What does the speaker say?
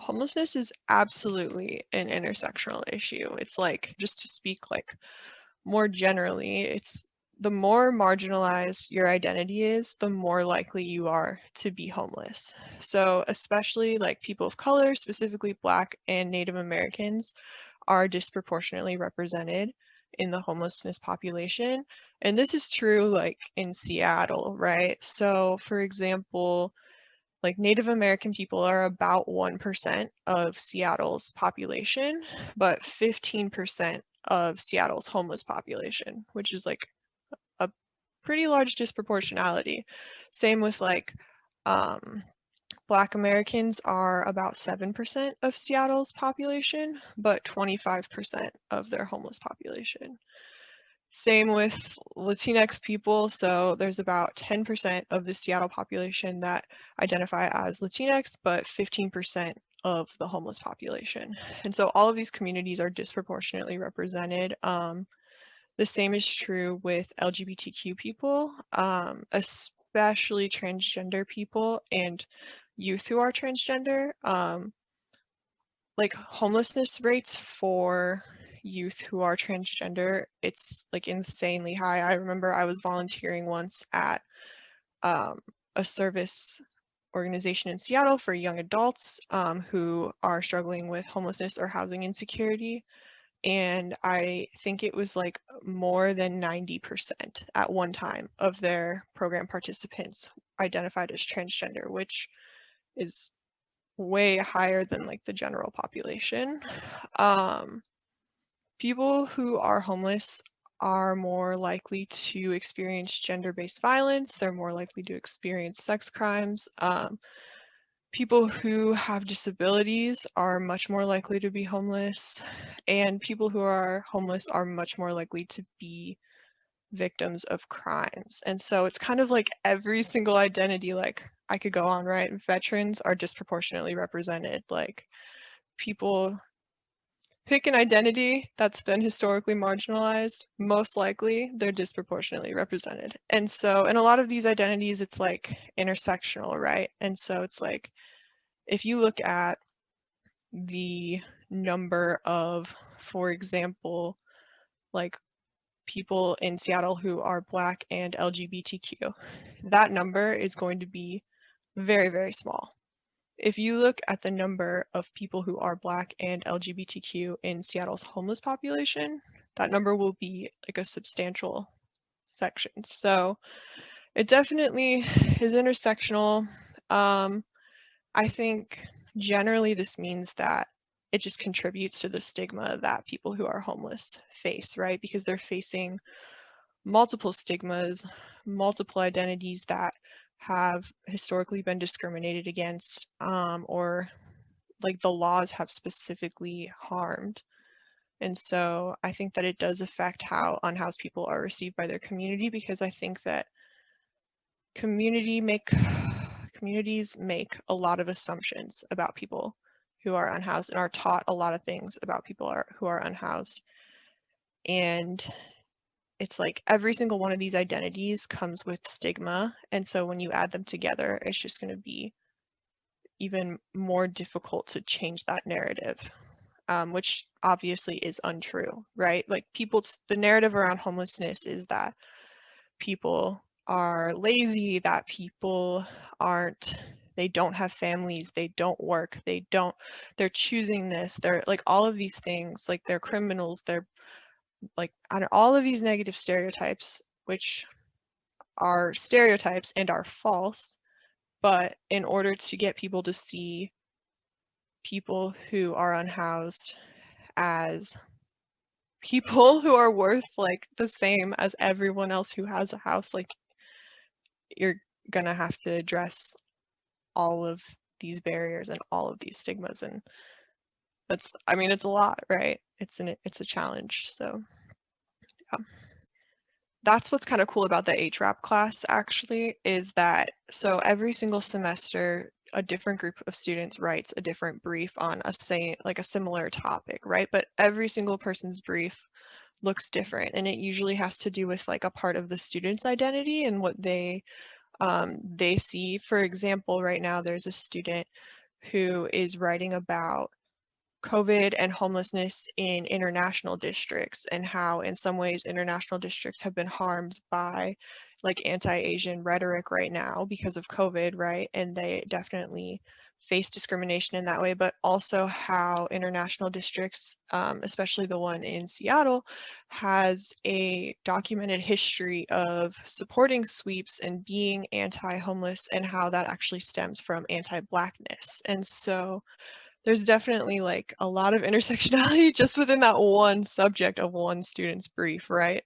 homelessness is absolutely an intersectional issue. It's like, just to speak like more generally, it's the more marginalized your identity is, the more likely you are to be homeless. So especially like people of color, specifically Black and Native Americans, are disproportionately represented in the homelessness population. And this is true like in Seattle, right? So for example, like Native American people are about 1% of Seattle's population, but 15% of Seattle's homeless population, which is like a pretty large disproportionality. Same with like Black Americans are about 7% of Seattle's population, but 25% of their homeless population. Same with Latinx people. So there's about 10% of the Seattle population that identify as Latinx, but 15% of the homeless population. And so all of these communities are disproportionately represented. The same is true with LGBTQ people, especially transgender people and youth who are transgender. Like homelessness rates for youth who are transgender, it's like insanely high. I remember I was volunteering once at a service organization in Seattle for young adults who are struggling with homelessness or housing insecurity. And I think it was like more than 90% at one time of their program participants identified as transgender, which is way higher than like the general population. People who are homeless are more likely to experience gender-based violence. They're more likely to experience sex crimes. People who have disabilities are much more likely to be homeless, and people who are homeless are much more likely to be victims of crimes. And so it's kind of like every single identity, like I could go on, right? Veterans are disproportionately represented. Like people pick an identity that's been historically marginalized, most likely they're disproportionately represented. And so in a lot of these identities, it's like intersectional, right? And so it's like, if you look at the number of, for example, like people in Seattle who are Black and LGBTQ, that number is going to be very, very small. If you look at the number of people who are Black and LGBTQ in Seattle's homeless population, that number will be like a substantial section. So it definitely is intersectional. I think generally this means that it just contributes to the stigma that people who are homeless face, right? Because they're facing multiple stigmas, multiple identities that have historically been discriminated against, or like the laws have specifically harmed. And so I think that it does affect how unhoused people are received by their community, because I think that communities make a lot of assumptions about people who are unhoused and are taught a lot of things about people who are unhoused. And it's like every single one of these identities comes with stigma. And so when you add them together, it's just going to be even more difficult to change that narrative, which obviously is untrue, right? Like the narrative around homelessness is that people are lazy, that people they don't have families, they don't work, they're choosing this, they're like all of these things, like they're criminals, they're like all of these negative stereotypes, which are stereotypes and are false. But in order to get people to see people who are unhoused as people who are worth like the same as everyone else who has a house, like you're gonna have to address all of these barriers and all of these stigmas, and it's a lot, right? It's a challenge. So yeah. That's what's kind of cool about the HRAP class, actually, is that so every single semester a different group of students writes a different brief on a similar topic, right? But every single person's brief looks different, and it usually has to do with like a part of the student's identity and what they see. For example, right now there's a student who is writing about COVID and homelessness in international districts and how in some ways international districts have been harmed by like anti-Asian rhetoric right now because of COVID, right? And they definitely face discrimination in that way, but also how international districts, especially the one in Seattle, has a documented history of supporting sweeps and being anti-homeless and how that actually stems from anti-Blackness. And so there's definitely like a lot of intersectionality just within that one subject of one student's brief, right?